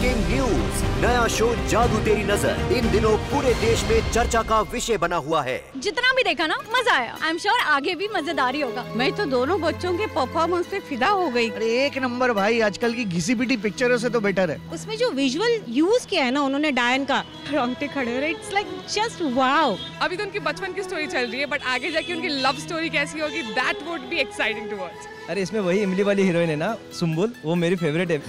Breaking news, नया show जादू तेरी नजर इन दिनों पूरे देश में चर्चा का विषय बना हुआ है। जितना भी देखा ना मजा आया। आई एम श्योर आगे भी मजेदार ही होगा। मैं तो दोनों बच्चों के परफॉर्मेंस पे फिदा हो गई। अरे एक नंबर भाई, आजकल की घिसी पिटी पिक्चरों से तो बेटर है। उसमें जो विजुअल यूज किया है ना उन्होंने डायन का, रोंगटे खड़े हो रहे। It's like just wow. अभी तो उनकी बचपन की स्टोरी चल रही है, बट आगे जाके उनकी लव स्टोरी कैसी होगी, that would be exciting to watch. अरे इसमें वही इमली वाली हीरोइन है ना, सुम्बुल, वो मेरी फेवरेट है।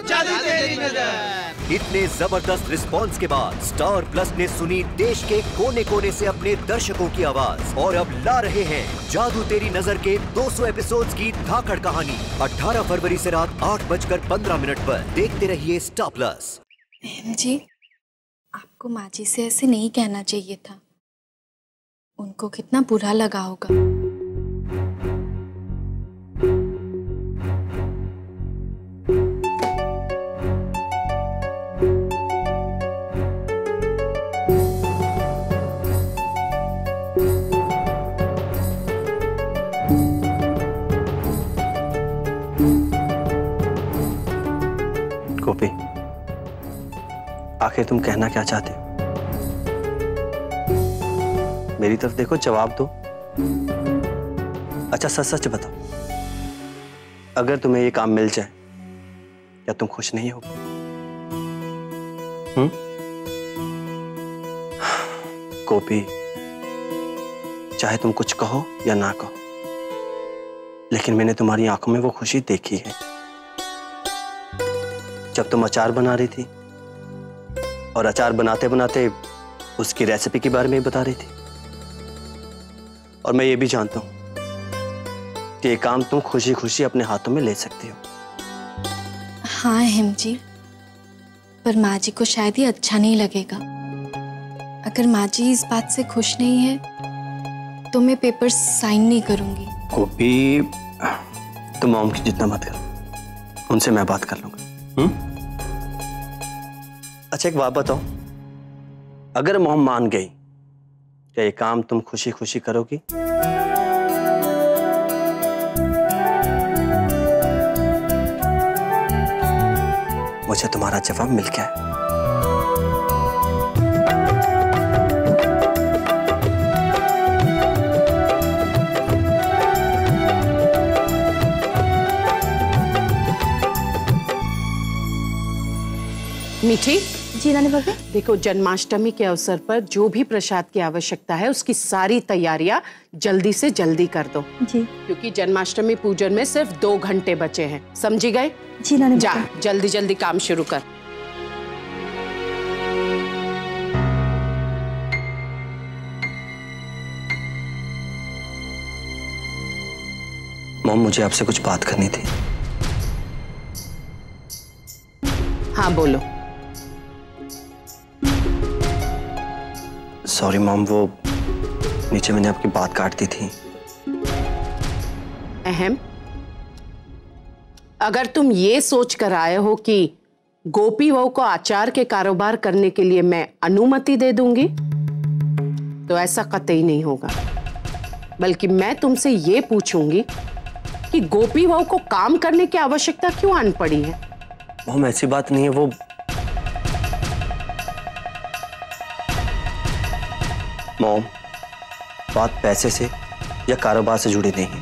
जादू तेरी नजर। इतने जबरदस्त रिस्पांस के बाद स्टार प्लस ने सुनी देश के कोने कोने से अपने दर्शकों की आवाज और अब ला रहे हैं जादू तेरी नजर के 200 एपिसोड्स की धाकड़ कहानी। 18 फरवरी से रात 8:15 पर देखते रहिए स्टार प्लस। जी, आपको माँ जी से ऐसे नहीं कहना चाहिए था। उनको कितना बुरा लगा होगा। गोपी, आखिर तुम कहना क्या चाहते हो? मेरी तरफ देखो, जवाब दो। अच्छा सच सच बताओ, अगर तुम्हें ये काम मिल जाए क्या तुम खुश नहीं हो? गोपी, चाहे तुम कुछ कहो या ना कहो, लेकिन मैंने तुम्हारी आंखों में वो खुशी देखी है जब तुम अचार बना रही थी, और अचार बनाते बनाते उसकी रेसिपी के बारे में बता रही थी। और मैं ये भी जानता हूं कि ये काम तुम खुशी खुशी अपने हाथों में ले सकती हो। हाँ हेम जी, पर माँ जी को शायद ही अच्छा नहीं लगेगा। अगर माँ जी इस बात से खुश नहीं है तो मैं पेपर साइन नहीं करूंगी। गोपी, तुम मॉम की जितना मत करो, उनसे मैं बात कर लूंगा। अच्छा एक बात बताओ, अगर मॉम मान गई क्या ये काम तुम खुशी खुशी करोगी? मुझे तुम्हारा जवाब मिल गया है। मीठी जी नानी भाभी। देखो, जन्माष्टमी के अवसर पर जो भी प्रसाद की आवश्यकता है उसकी सारी तैयारियां जल्दी से जल्दी कर दो जी, क्योंकि जन्माष्टमी पूजन में सिर्फ 2 घंटे बचे हैं। समझी गए? जी नानी जा, भाभी। जल्दी जल्दी काम शुरू कर। मॉम, मुझे आपसे कुछ बात करनी थी। हाँ बोलो। सॉरी मॉम, वो नीचे मैंने आपकी बात काट दी थी। अहम, अगर तुम ये सोच कर आए हो कि गोपी बहू को अचार के कारोबार करने के लिए मैं अनुमति दे दूंगी तो ऐसा कतई नहीं होगा। बल्कि मैं तुमसे ये पूछूंगी कि गोपी बहू को काम करने की आवश्यकता क्यों आन पड़ी है? मॉम, ऐसी बात नहीं है। वो मॉम, बात पैसे से या कारोबार से जुड़ी नहीं है।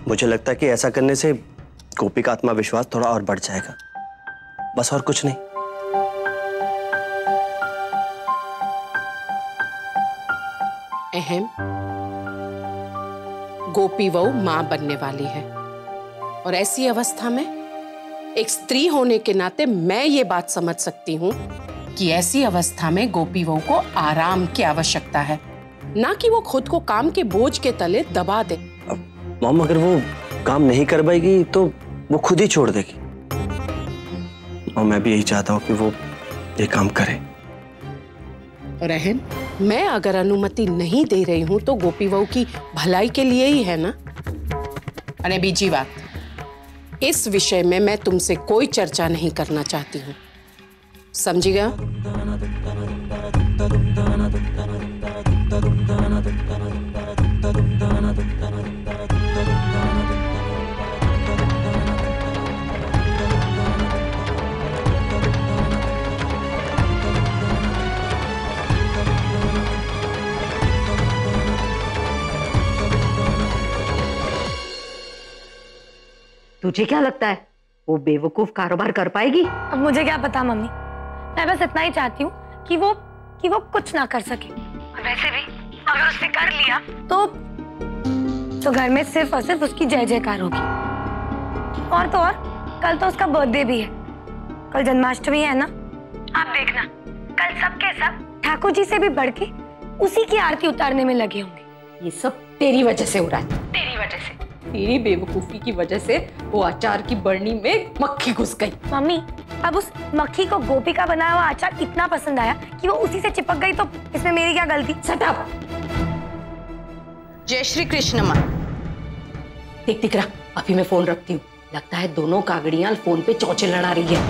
मुझे लगता है कि ऐसा करने से गोपी का आत्मविश्वास थोड़ा और बढ़ जाएगा, बस और कुछ नहीं। अहम, गोपी बहू मां बनने वाली है और ऐसी अवस्था में एक स्त्री होने के नाते मैं ये बात समझ सकती हूँ कि ऐसी अवस्था में गोपी बहू को आराम की आवश्यकता है, ना कि वो खुद को काम के बोझ के तले दबा दे। मॉम, अगर वो काम नहीं कर पाएगी तो वो खुद ही छोड़ देगी। और मैं भी यही चाहता हूँ कि वो ये काम करे। और अहम, मैं अगर अनुमति नहीं दे रही हूँ तो गोपी बहू की भलाई के लिए ही है ना। अरे बीजी बात, इस विषय में मैं तुमसे कोई चर्चा नहीं करना चाहती हूँ। समझी गया? तुझे क्या लगता है वो बेवकूफ कारोबार कर पाएगी? अब मुझे क्या पता मम्मी, मैं बस इतना ही चाहती हूँ कि वो कुछ ना कर सके। और वैसे भी अगर उसने कर लिया तो घर में सिर्फ और सिर्फ उसकी जय जयकार होगी। और तो और कल तो उसका बर्थडे भी है, कल जन्माष्टमी है ना। आप देखना कल सब के सब ठाकुर जी से भी बढ़ के उसी की आरती उतारने में लगे होंगे। ये सब तेरी वजह से हो रहा है, तेरी वजह से, तेरी बेवकूफी की वजह से वो अचार की बरनी में मक्खी घुस गई। मम्मी अब उस मक्खी को गोपी का बनाया हुआ अचार इतना पसंद आया कि वो उसी से चिपक गई, तो इसमें मेरी क्या गलती? Shut up. जय श्री कृष्ण माँ। देख दिख रहा, अभी मैं फोन रखती हूँ। लगता है दोनों कागड़ियां फोन पे चौचे लड़ा रही है।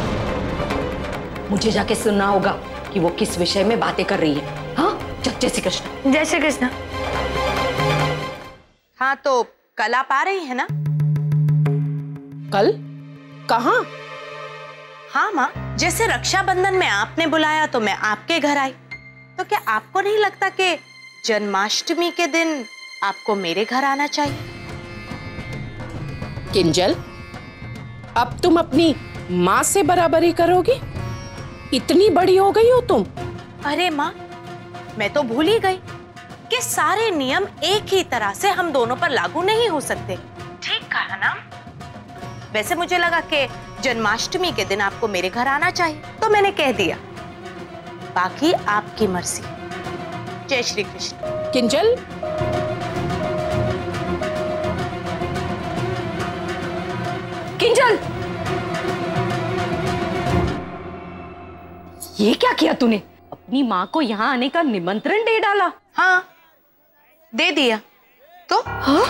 मुझे जाके सुनना होगा कि वो किस विषय में बातें कर रही है। हाँ, जय श्री कृष्ण। जय श्री कृष्ण। हाँ तो कल आप आ रही है ना? कल? कहाँ? हाँ माँ, जैसे रक्षाबंधन में आपने बुलाया तो मैं आपके घर आई, तो क्या आपको नहीं लगता कि जन्माष्टमी के दिन आपको मेरे घर आना चाहिए? किंजल, अब तुम अपनी माँ से बराबरी करोगी? इतनी बड़ी हो गई हो तुम? अरे माँ, मैं तो भूल ही गई कि सारे नियम एक ही तरह से हम दोनों पर लागू नहीं हो सकते। ठीक कहा ना? वैसे मुझे लगा कि जन्माष्टमी के दिन आपको मेरे घर आना चाहिए, तो मैंने कह दिया। बाकी आपकी मर्जी। जय श्री कृष्ण। किंजल, किंजल, ये क्या किया तूने? अपनी माँ को यहाँ आने का निमंत्रण दे डाला? हाँ, दे दिया। तो हाँ?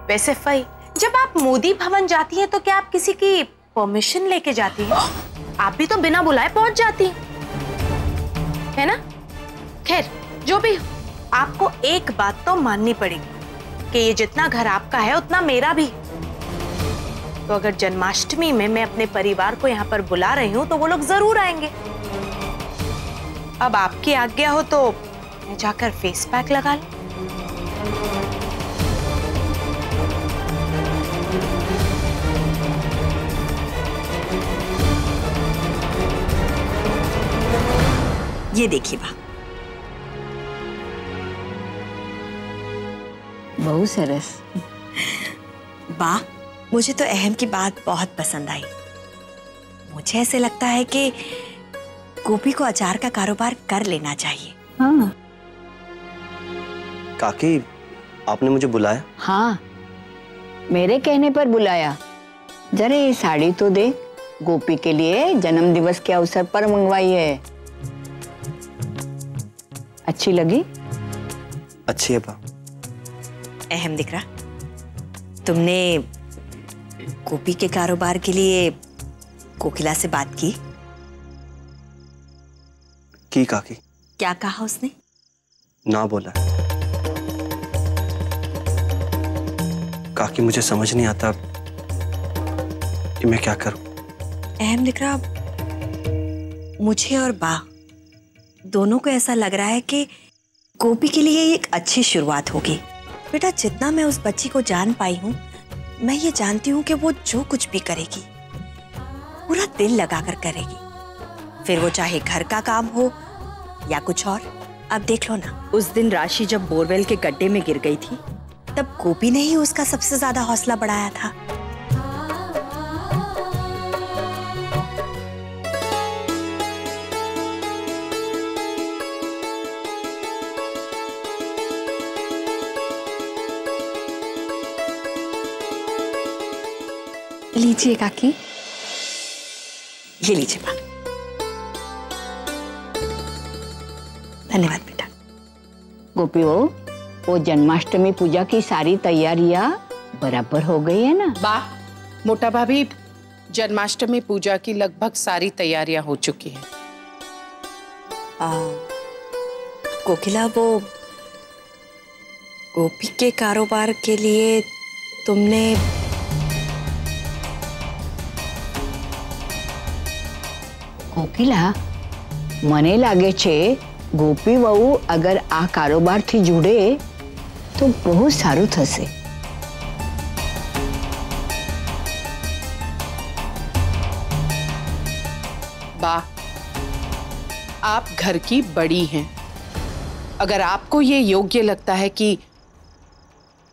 वैसे फई, जब आप मोदी भवन जाती हैं तो क्या आप किसी की परमिशन लेके जाती हैं? आप भी तो बिना बुलाए पहुंच जाती हैं, है ना? खैर, जो भी हो, आपको एक बात तो माननी पड़ेगी कि ये जितना घर आपका है उतना मेरा भी। तो अगर जन्माष्टमी में मैं अपने परिवार को यहाँ पर बुला रही हूँ तो वो लोग जरूर आएंगे। अब आपकी आज्ञा हो तो मैं जाकर फेस पैक लगा लूं। ये देखिए बा, बहुत सरस। बा, मुझे तो अहम की बात बहुत पसंद आई। मुझे ऐसे लगता है कि गोपी को अचार का कारोबार कर लेना चाहिए। हाँ। काकी, आपने मुझे बुलाया? हाँ, मेरे कहने पर बुलाया। जरा ये साड़ी तो दे, गोपी के लिए जन्म दिवस के अवसर पर मंगवाई है। अच्छी लगी? अच्छी है बा। अहम दिख रहा, तुमने गोपी के कारोबार के लिए कोकिला से बात की? काकी। क्या कहा उसने? ना बोला। काकी, मुझे समझ नहीं आता कि मैं क्या करूं। अहम दिख रहा, मुझे और बा दोनों को ऐसा लग रहा है कि गोपी के लिए एक अच्छी शुरुआत होगी। बेटा, जितना मैं उस बच्ची को जान पाई हूँ, मैं ये जानती हूँ कि वो जो कुछ भी करेगी पूरा दिल लगाकर करेगी, फिर वो चाहे घर का काम हो या कुछ और। अब देख लो ना, उस दिन राशि जब बोरवेल के गड्ढे में गिर गई थी, तब गोपी ने ही उसका सबसे ज्यादा हौसला बढ़ाया था। लीजिए काकी। ये लीजिए माँ। धन्यवाद बेटा। गोपी वो जन्माष्टमी पूजा की सारी तैयारियां बराबर हो गई है ना? वाह मोटा भाभी, जन्माष्टमी पूजा की लगभग सारी तैयारियां हो चुकी हैं। कोकिला, वो गोपी के कारोबार के लिए तुमने कोकिला, મને લાગે છે ગોપી વહુ અગર આ કારોબારથી જોડે તો બહુ સારું થશે। बा, आप घर की बड़ी हैं। अगर आपको ये योग्य लगता है कि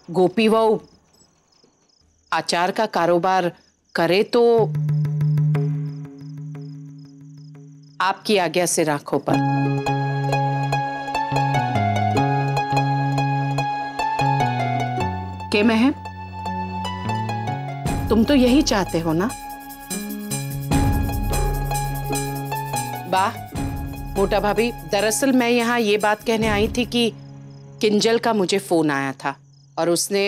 गोपी वो अचार का कारोबार करे तो आपकी आज्ञा से राखों पर। के महम, तुम तो यही चाहते हो ना? वाह मोटा भाभी, दरअसल मैं यहाँ ये बात कहने आई थी कि किंजल का मुझे फोन आया था और उसने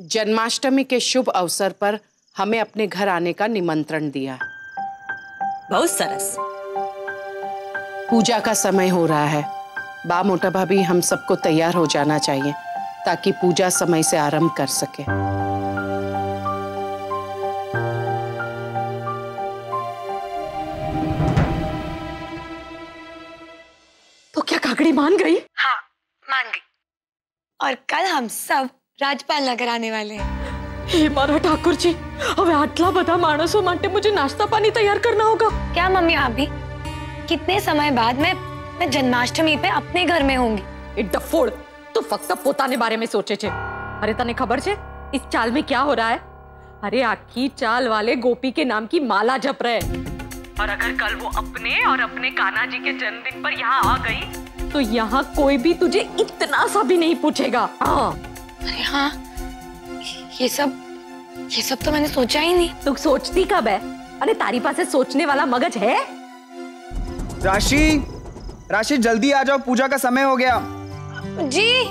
जन्माष्टमी के शुभ अवसर पर हमें अपने घर आने का निमंत्रण दिया है। बहुत सरस। पूजा का समय हो रहा है। बा मोटा भाभी, हम सबको तैयार हो जाना चाहिए ताकि पूजा समय से आरंभ कर सके। तो क्या काकड़ी मान गई? हाँ मान गई। और कल हम सब राजपाल नगर आने वाले हैं। हे मारा ठाकुर जी, હવે આટલા બધા માણસો માટે मुझे नाश्ता पानी तैयार करना होगा। क्या मम्मी, आप भी कितने समय बाद मैं जन्माष्टमी पे अपने घर में होंगी। એ ડફોડ, तो फक्त પોતાને बारे में सोचे छे। अरे तने खबर छे इस चाल में क्या हो रहा है? अरे आखी चाल वाले गोपी के नाम की माला जप रहे। और अगर कल वो अपने और अपने कान्हा जी के जन्मदिन पर यहाँ आ गई तो यहाँ कोई भी तुझे इतना सा भी नहीं पूछेगा। हाँ। अरे हाँ, ये सब तो मैंने सोचा ही नहीं। तू सोचती कब है? अरे तारी पास सोचने वाला मगज है? राशि जल्दी आ जाओ, पूजा का समय हो गया। जी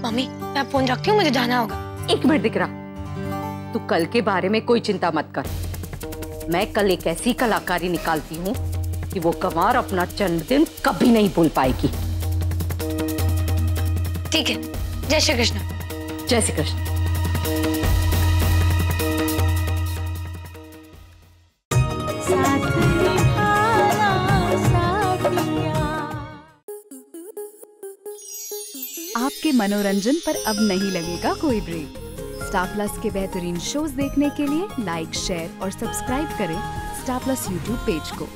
मम्मी, मैं फोन रखती हूँ, मुझे जाना होगा। एक मिनट दिख रहा, तू कल के बारे में कोई चिंता मत कर। मैं कल एक ऐसी कलाकारी निकालती हूँ कि वो गंवार अपना जन्मदिन कभी नहीं भूल पाएगी। ठीक है, जय श्री कृष्ण। जय श्री कृष्ण। आपके मनोरंजन पर अब नहीं लगेगा कोई ब्रेक। स्टार प्लस के बेहतरीन शोज देखने के लिए लाइक, शेयर और सब्सक्राइब करें स्टार प्लस यूट्यूब पेज को।